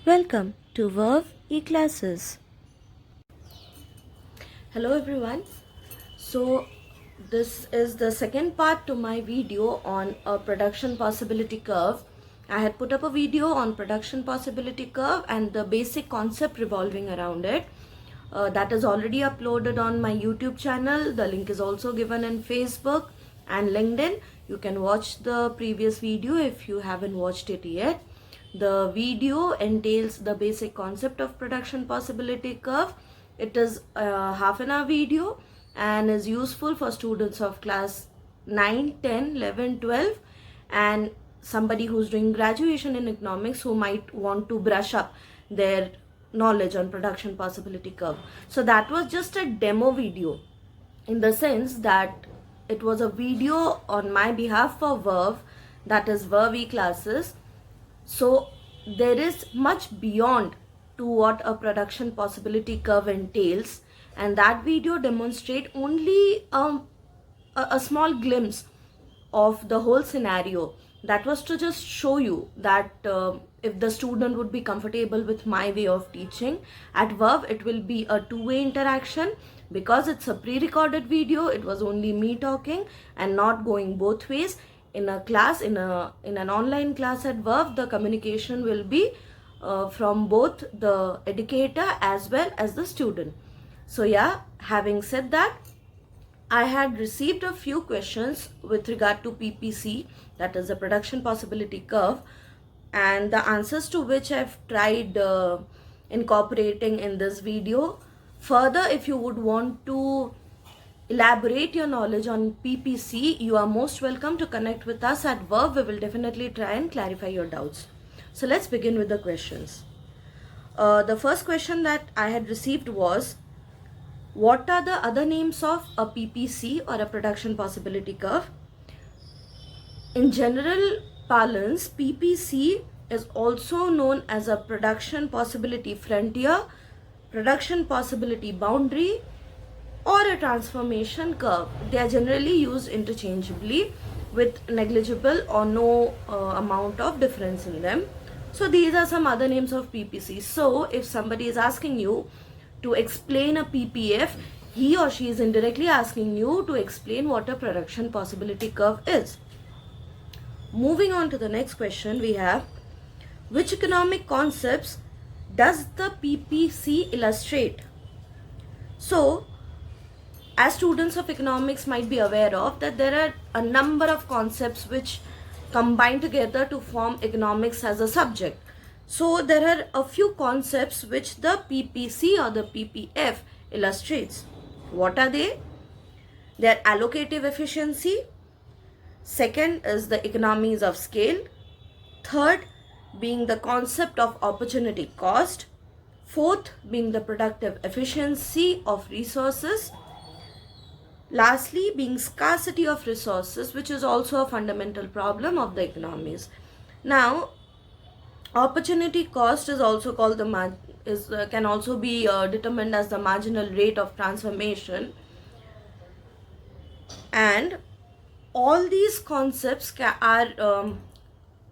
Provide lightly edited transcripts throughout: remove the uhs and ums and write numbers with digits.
Welcome to Verve eClasses. Hello everyone. So this is the second part to my video on a production possibility curve. I had put up a video on production possibility curve and the basic concept revolving around it. That is already uploaded on my YouTube channel. The link is also given in Facebook and LinkedIn. You can watch the previous video if you haven't watched it yet. The video entails the basic concept of production possibility curve. It is a half an hour video and is useful for students of class 9, 10, 11, 12 and somebody who's doing graduation in economics who might want to brush up their knowledge on production possibility curve. So that was just a demo video in the sense that it was a video on my behalf for Verve, that is Verve eClasses. So there is much beyond to what a production possibility curve entails, and that video demonstrate only a small glimpse of the whole scenario. That was to just show you that if the student would be comfortable with my way of teaching. At Verve it will be a two-way interaction. Because it's a pre-recorded video, it was only me talking and not going both ways. In a class, in an online class at Verve, the communication will be from both the educator as well as the student. So yeah, having said that, I had received a few questions with regard to PPC, that is the production possibility curve, and the answers to which I've tried incorporating in this video. Further, if you would want to elaborate your knowledge on PPC, you are most welcome to connect with us at Verve. We will definitely try and clarify your doubts. So let's begin with the questions. The first question that I had received was, what are the other names of a PPC or a production possibility curve? In general parlance, PPC is also known as a production possibility frontier, production possibility boundary, or a transformation curve. They are generally used interchangeably with negligible or no amount of difference in them. So these are some other names of PPC. So if somebody is asking you to explain a PPF, he or she is indirectly asking you to explain what a production possibility curve is. Moving on to the next question, we have, which economic concepts does the PPC illustrate? So as students of economics might be aware of, that there are a number of concepts which combine together to form economics as a subject. So there are a few concepts which the PPC or the PPF illustrates. What are they? They are allocative efficiency. Second is the economies of scale. Third being the concept of opportunity cost. Fourth being the productive efficiency of resources. Lastly, being scarcity of resources, which is also a fundamental problem of the economies. Now, opportunity cost is also called can also be determined as the marginal rate of transformation, and all these concepts are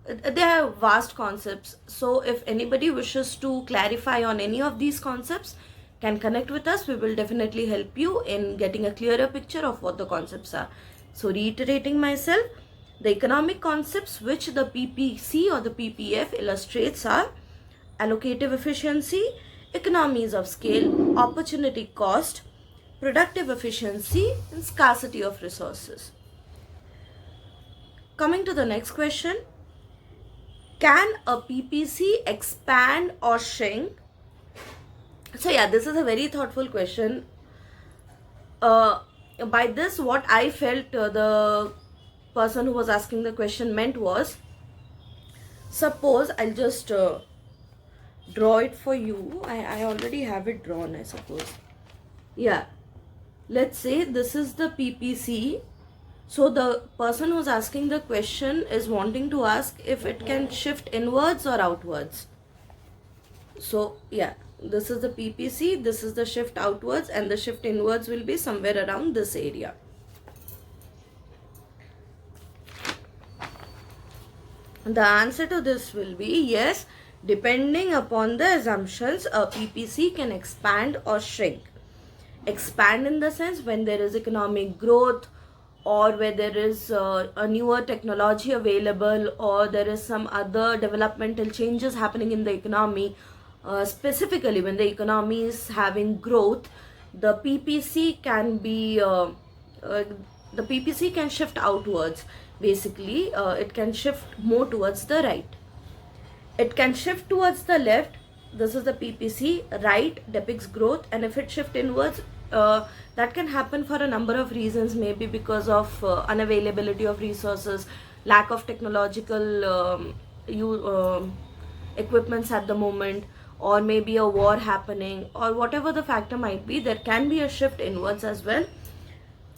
they are vast concepts. So if anybody wishes to clarify on any of these concepts, can connect with us. We will definitely help you in getting a clearer picture of what the concepts are. So reiterating myself, the economic concepts which the PPC or the PPF illustrates are allocative efficiency, economies of scale, opportunity cost, productive efficiency, and scarcity of resources. Coming to the next question, can a PPC expand or shrink? So yeah, this is a very thoughtful question. By this, what I felt the person who was asking the question meant was, suppose I'll just draw it for you. I already have it drawn, I suppose. Yeah, let's say this is the PPC. So the person who's asking the question is wanting to ask if it can shift inwards or outwards. So yeah, this is the PPC, this is the shift outwards, and the shift inwards will be somewhere around this area. The answer to this will be yes, Depending upon the assumptions, a PPC can expand or shrink. Expand in the sense when there is economic growth, or where there is a newer technology available, or there is some other developmental changes happening in the economy. Specifically when the economy is having growth, the PPC can be the PPC can shift outwards. Basically it can shift more towards the right. It can shift towards the left. This is the PPC. Right depicts growth, and if it shift inwards, that can happen for a number of reasons. Maybe because of unavailability of resources, lack of technological equipments at the moment, or maybe a war happening, or whatever the factor might be, there can be a shift inwards as well.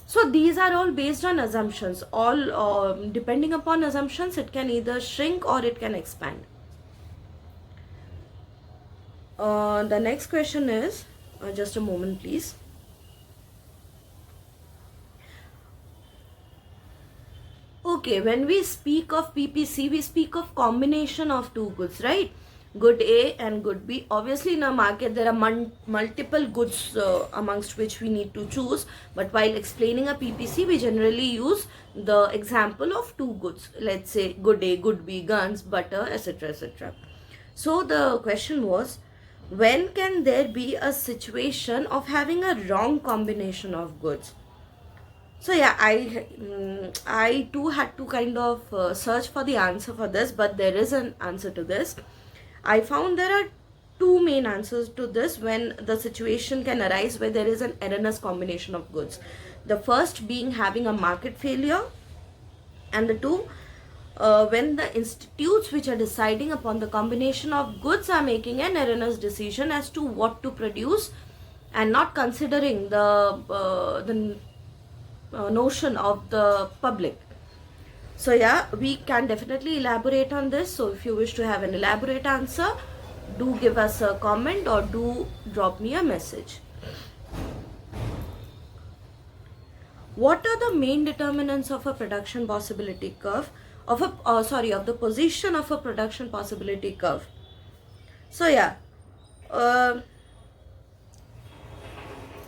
So these are all based on assumptions. All depending upon assumptions, it can either shrink or it can expand. The next question is, just a moment please. Okay, when we speak of PPC, we speak of combination of two goods, right? Good A and good B. Obviously in a market there are multiple goods amongst which we need to choose, but while explaining a PPC we generally use the example of two goods. Let's say good A, good B, guns, butter, etc, etc. So the question was, when can there be a situation of having a wrong combination of goods? So yeah, I too had to kind of search for the answer for this, but there is an answer to this. I found there are two main answers to this when the situation can arise where there is an erroneous combination of goods. The first being having a market failure, and the two, when the institutes which are deciding upon the combination of goods are making an erroneous decision as to what to produce and not considering the notion of the public. So yeah, we can definitely elaborate on this. So if you wish to have an elaborate answer, do give us a comment or do drop me a message. What are the main determinants of a production possibility curve, of the position of a production possibility curve? So yeah,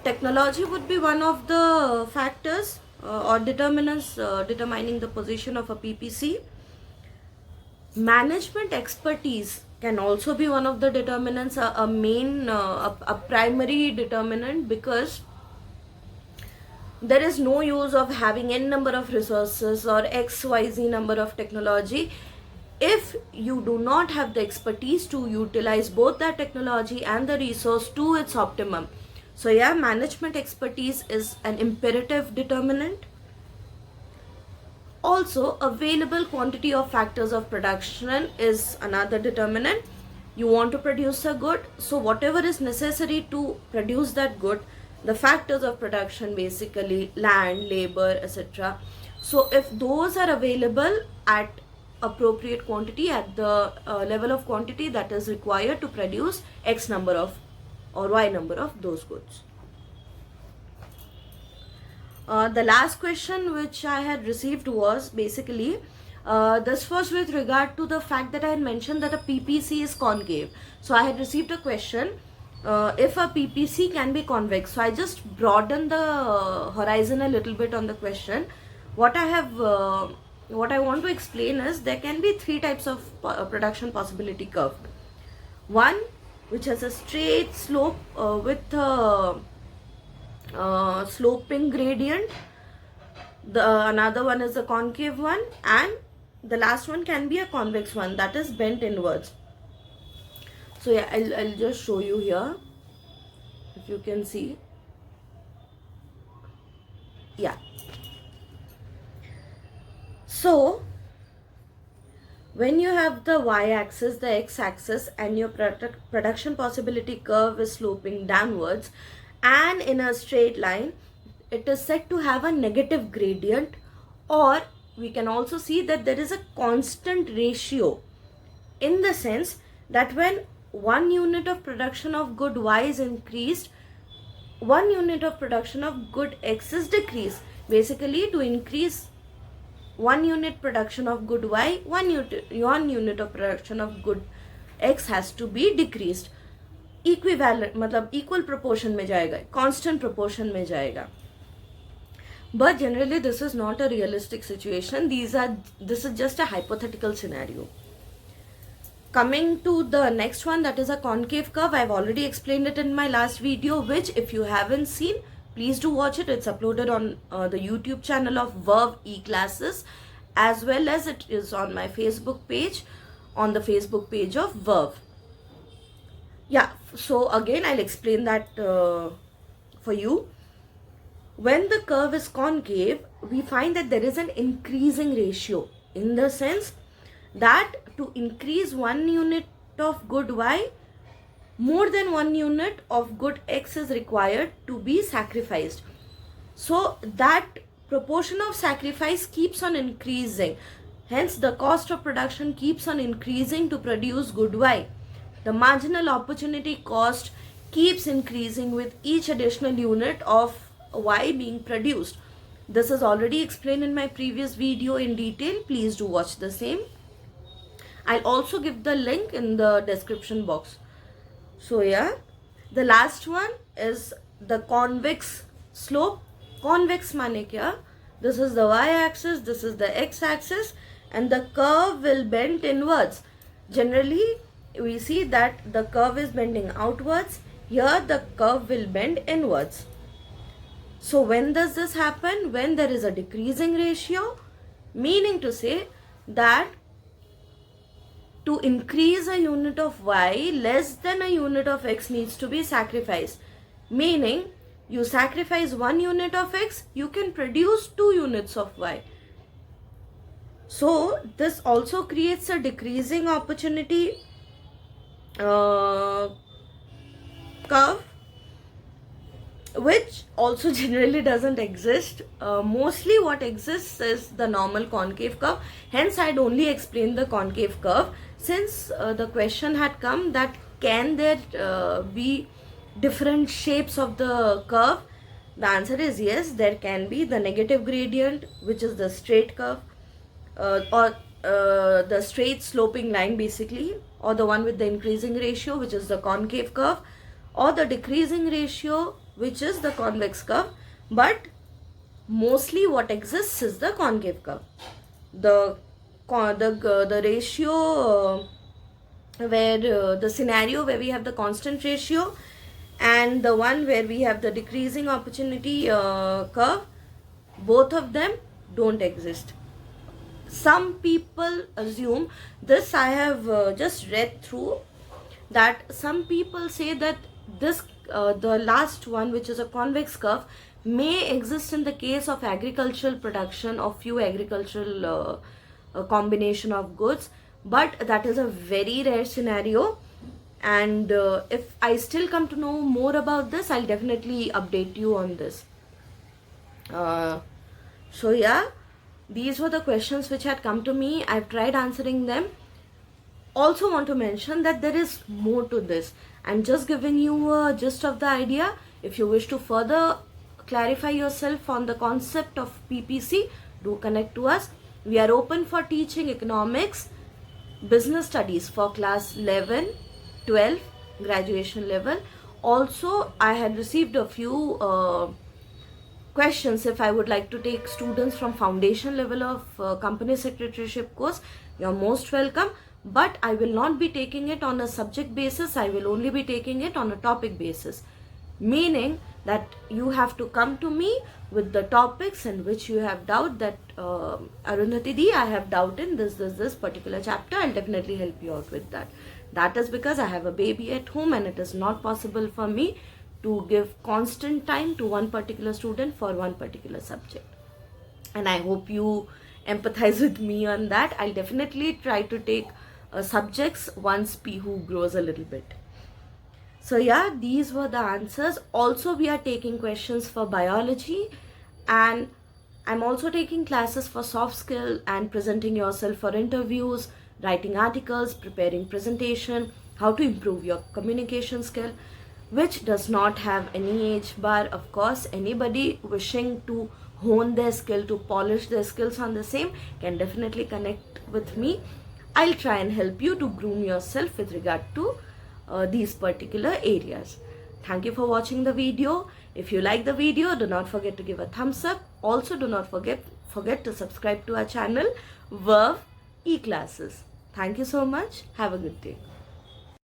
technology would be one of the factors or determinants determining the position of a PPC. Management expertise can also be one of the determinants, a primary determinant, because there is no use of having n number of resources or XYZ number of technology if you do not have the expertise to utilize both that technology and the resource to its optimum. So yeah, management expertise is an imperative determinant. Also, available quantity of factors of production is another determinant. You want to produce a good, so whatever is necessary to produce that good, the factors of production, basically land, labor, etc. So if those are available at appropriate quantity, at the level of quantity that is required to produce X number of or Y number of those goods. The last question which I had received was basically, this was with regard to the fact that I had mentioned that a PPC is concave. So I had received a question, if a PPC can be convex. So I just broadened the horizon a little bit on the question. What I want to explain is there can be three types of production possibility curve. One which has a straight slope with a sloping gradient. Another one is a concave one, and the last one can be a convex one, that is bent inwards. So yeah, I'll just show you here, if you can see. Yeah. So when you have the y-axis, the x-axis, and your production possibility curve is sloping downwards and in a straight line, it is said to have a negative gradient, or we can also see that there is a constant ratio, in the sense that when 1 unit of production of good y is increased, 1 unit of production of good x is decreased. Basically, to increase 1 unit production of good y, 1 unit of production of good x has to be decreased. Equivalent मतलब equal proportion में जाएगा, constant proportion में जाएगा. But generally this is not a realistic situation. This is just a hypothetical scenario. Coming to the next one, that is a concave curve. I've already explained it in my last video, which if you haven't seen, please do watch it. It's uploaded on the YouTube channel of Verve E-Classes, as well as it is on my Facebook page, on the Facebook page of Verve. Yeah, so again I'll explain that for you. When the curve is concave, we find that there is an increasing ratio, in the sense that to increase 1 unit of good y, more than 1 unit of good x is required to be sacrificed. So that proportion of sacrifice keeps on increasing. Hence the cost of production keeps on increasing to produce good y. The marginal opportunity cost keeps increasing with each additional unit of y being produced. This is already explained in my previous video in detail. Please do watch the same. I'll also give the link in the description box. So yeah, the last one is the convex slope. Convex mane kya? This is the y-axis, this is the x-axis, and the curve will bend inwards. Generally, we see that the curve is bending outwards. Here, the curve will bend inwards. So when does this happen? When there is a decreasing ratio, meaning to say that to increase a unit of y, less than a unit of x needs to be sacrificed. Meaning, you sacrifice 1 unit of x, you can produce 2 units of y. So, this also creates a decreasing opportunity curve, which also generally doesn't exist. Mostly what exists is the normal concave curve. Hence, I had only explained the concave curve. Since the question had come that can there be different shapes of the curve, the answer is yes, there can be. The negative gradient, which is the straight curve, or the straight sloping line basically, or the one with the increasing ratio, which is the concave curve, or the decreasing ratio, which is the convex curve. But mostly what exists is the concave curve. The ratio where the scenario where we have the constant ratio and the one where we have the decreasing opportunity curve, both of them don't exist. Some people assume this. I have just read through that some people say that this the last one, which is a convex curve, may exist in the case of agricultural production of few agricultural combination of goods, but that is a very rare scenario. And if I still come to know more about this, I'll definitely update you on this. So yeah, these were the questions which had come to me. I've tried answering them. Also want to mention that there is more to this. I'm just giving you a gist of the idea. If you wish to further clarify yourself on the concept of PPC, do connect to us. We are open for teaching economics, business studies for class 11, 12, graduation level. Also, I had received a few questions if I would like to take students from foundation level of company secretaryship course. You're most welcome. But I will not be taking it on a subject basis. I will only be taking it on a topic basis. Meaning that you have to come to me with the topics in which you have doubt that Arundhati Di, I have doubt in this particular chapter. I'll definitely help you out with that. That is because I have a baby at home and it is not possible for me to give constant time to one particular student for one particular subject. And I hope you empathize with me on that. I'll definitely try to take subjects once Pihu grows a little bit. So yeah, these were the answers. Also, we are taking questions for biology, and I'm also taking classes for soft skill and presenting yourself for interviews, writing articles, preparing presentation, how to improve your communication skill, which does not have any age bar. Of course, anybody wishing to hone their skill, to polish their skills on the same, can definitely connect with me. I'll try and help you to groom yourself with regard to these particular areas. Thank you for watching the video. If you like the video, do not forget to give a thumbs up. Also, do not forget to subscribe to our channel, Verve E-Classes. Thank you so much. Have a good day.